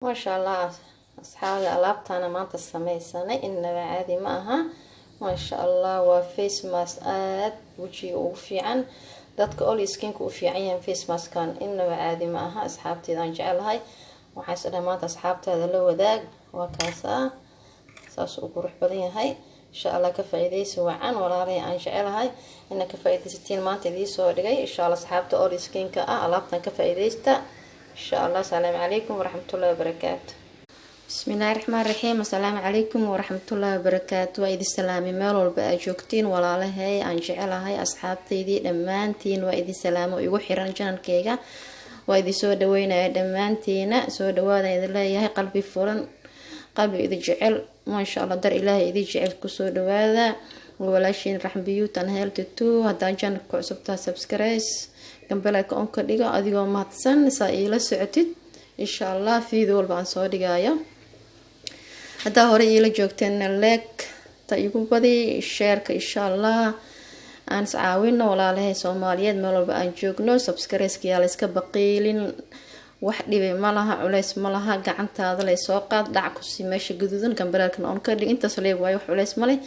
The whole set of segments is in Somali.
ما شاء الله أصحابي ألعبتنا ما تسمي سنة إنما عادي معها ما شاء الله وفيس ماسك وجهي وفي عن dadka all skin ku fiican face mask kan inaba caadi ma aha asxaabteedan jecelahay waxaan isla maanta asxaabteeda la wadaag waa kaasa saas uu qurux badan yahay insha Allah ka faa'iideysi wacan walaalay aan jecelahay in ka faa'iideysatiin maanta idii soo dhigay insha Allah asxaabta all skin ka ah alaabtan ka faa'iideysta insha Allah salaamu alaykum wa rahmatullahi wa barakatuh بسم الله الرحمن الرحيم السلام عليكم ورحمة الله وبركاته وإذ السلام مال والبأجوكتين ولا لهي أن جعلها أصحابتي دمانتين وإذ السلام ويوحرن جان كيغا وإذ سود وين دمانتين سود وادا إذا الله يهي قلبي فورا قلبي إذا جعل ما شاء الله در إلهي إذا جعل كسود وادا ولا شيء رحم بيوت أنهيل تتو هدا جان كعصبتها سبسكرايس قنبلك أنك ديغا أديغا ماتسان سائلة سعتد إن شاء الله في ذول بان صادقايا هذا هو رأيي جوجتنا لك تيجوا بدي شارك إن شاء الله أنا سعاوينا ولا له سوماليات ملول بان جوجنو سبسكرايس كيالس كبقيلين وحدي بمالها عليس مالها قعنت هذا لي سوقات دعكسي ماشي جدودن كان بلاك نون كردي أنت سليب واي وحليس مالي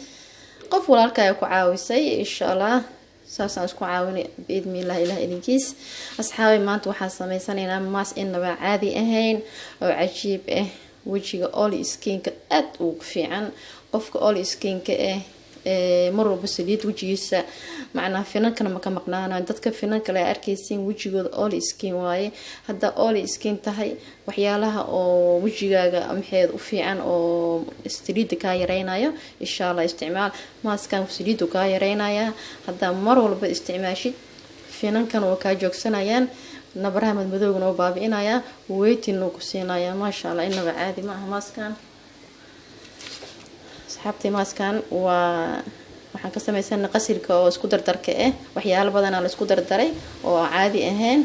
قف ولا الكايكو عاويسي إن شاء الله ساسان اسكو عاوني بإذن الله إله إذنكيس أصحابي maanta waxaan sameysanaynaa maas inaba caadi ahayn oo cajiib ah wajiga all skin ka aad ugu fiican qofka all skin ka mar walba saliid wajigiisa macnaa finankana ma ka maqnaanaan dadka finanka la arkaysiin wajigooda all skin waaye hadda all skin tahay waxyaalaha oo wajigaaga maxeed u fiican oo saliid ka yareynayo insha Allah isticmaal maaskan saliid ka yareynaya hadda mar walba isticmaashid finankan oo ka joogsanayaan nabaraha madmadowgana oo baabi'inaya weytin oo ku siinaya ma sha Allah inaba caadi ma aha maaskan asxaabtay maaskan waxaan ka sameeysan qasilka oo isku dardarka waxyaalo badan la isku dardaray oo caadi ahayn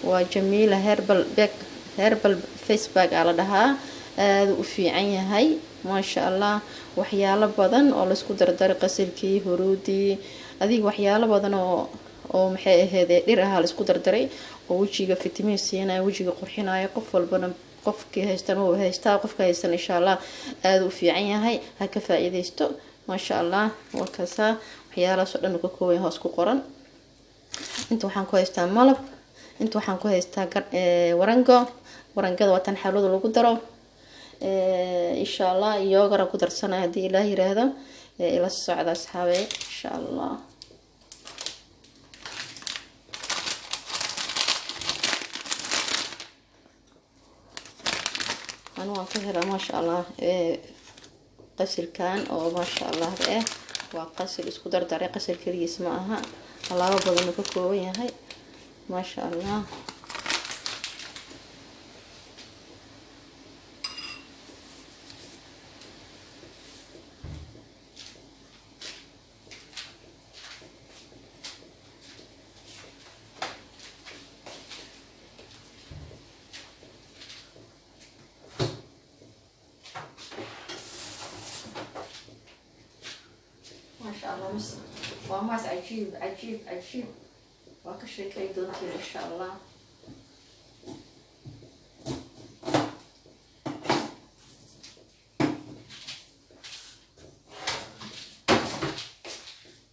waa Jamila herbal face bag ala dhahaa aad u fiican yahay ma sha Allah waxyaalo badan oo la isku dardaray qasilkii huruudi adiga waxyaalo badan oo maxay ahayd dhir ah la isku dardaray oo wajiga fitamiin siinaya wajiga qurxinaya qof walbana qofkii haystan oo haysta qofka haysan insha Allah aad u fiican yahay ha ka faa'iideysto ma sha Allah wakaasa waxyaalaha soo dhan ka kooban hoos ku qoran inta waxaan ku haystaa malab inta waxaan ku haystaa warangada watan xalada lagu daro insha Allah yogara ku darsanaa hadii Ilaahay yiraahdo ila socda asxaabay insha Allah أنا وأنتظر ما شاء الله قصر كان أو ما شاء الله وقصر إسكودر داري قصر كريس معها الله بدنا نكوي هاي ما شاء الله ما شاء الله وماس عجيب عجيب عجيب وكشري كي دونتي إن شاء الله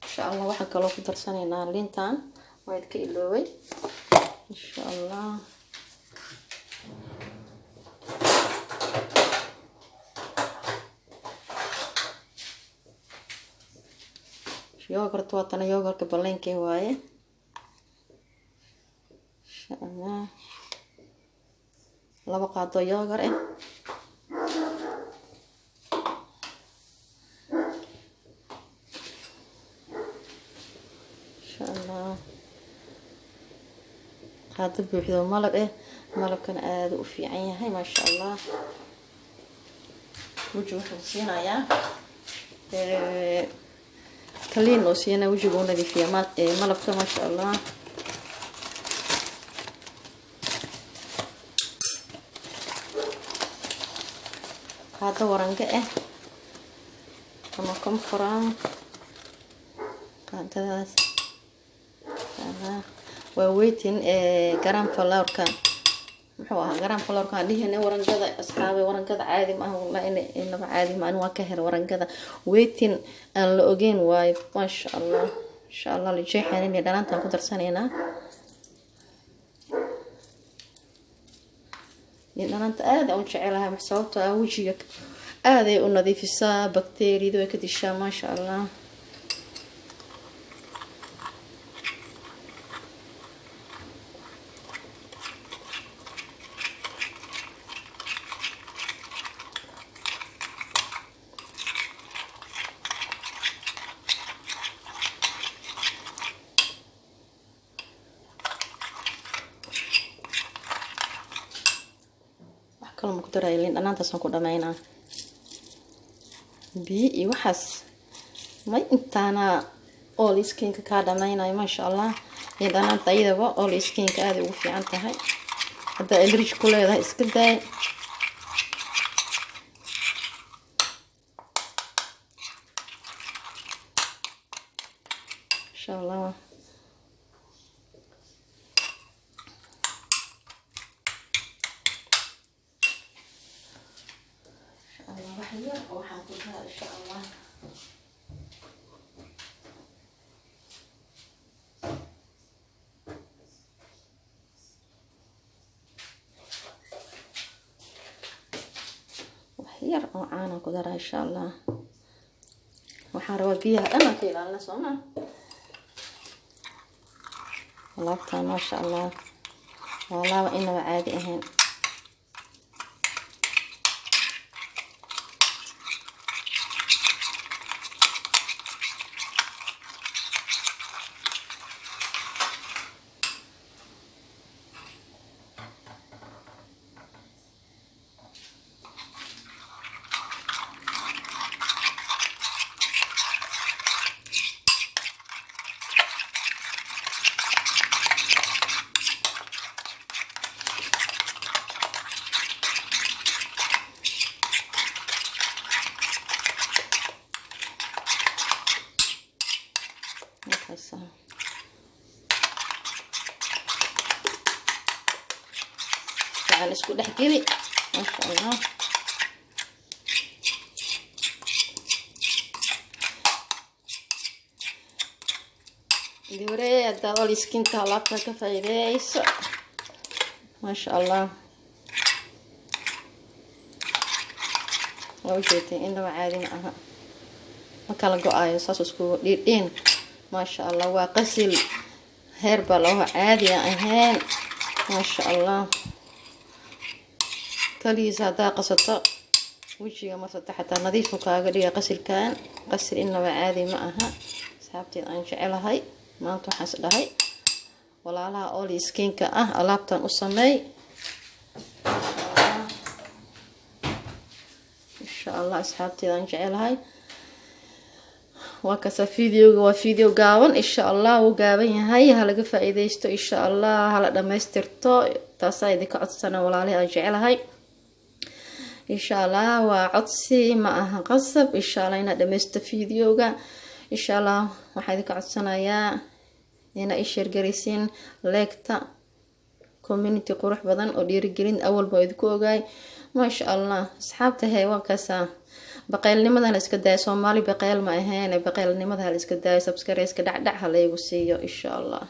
إن شاء الله واحد كلو في درسانينا لينتان وايد كيلوي إن شاء الله يوغرت وطنا يوغرت بلينكي وايه ان شاء الله لبا قاطو يوغر ان شاء الله قاطو بوحدو ملب ملب كان aad u fiican yahay ma sha Allah wuxuu siinaya كلين وسينا وجهه نادي فيها ملبكه ما شاء الله هذا ورنقه كما كم فران هذا وويتين جرام فلاور كان muxuu ahaa garam colorkaan dhihina warangada asxaabe warangada caadi ma aha wallahi inaba caadi ma aan waa ka hel warangada waiting aan la ogeyn waayo masha Allah insha Allah la jeexanay dhanaantan ku darsaneynaa dhanaanta aad aan jecelahay sababtoo ah wajiga aad ay u nadiifisaa bakteeriyada way ka dishaa masha Allah kalma ku darayleen dhanaantaas ku dhameynaa bi waxaas ma intaana all skinka ka dhameynaa masha Allah ee dhanaanta ayadaba all skinka aad ugu fiican tahay hada allergy ku leedahay iska day insha Allah waxaan ku daa insha Allah waxyar oo caana ku daraa insha Allah waxaan rabaa biyaha dhan ka ilaalina sooma laabtaan masha Allah walaaba inaba caadi ahayn يعني اسكو دحكيلي ما شاء الله دي وري هذا لي سكين تاع لابا كفايديس ما شاء الله وجهتي انه عادي معها ما كلا go-ayo saas isku dhiidhin ما شاء الله وقسل هربل oo caadi ahayn ما شاء الله كليس هذا قصته وجهي مرت حتى نظيف كاغا دغ قسلكان قسل انه عادي معها صاحبتي aan jecelahay maanta waxaan isdhahay walaalaha all skinka ah alaabtan u sameey insha Allah asxaabtay aan jecelahay وكذا فيديو gaaban insha Allah uu gaaban yahay halaga faa'iideysto insha Allah hala dhameystirto taasay idinka codsana walaalaha aan jecelahay insha Allah waa codsi ma aha qasab insha Allah ina dhameysto fiidiyoga insha Allah waxaan idinka codsanayaa ina i share gareysin like-ta community qurux badan oo dhiirigelin awal baa idinku ogaay ma sha Allah asxaabta hay waa kaasa baqaylnimada la iska daay Soomaali baqayl ma ahayn baqaylnimada la iska daay subscribe iska dhacdhac ha la igu siiyo insha Allah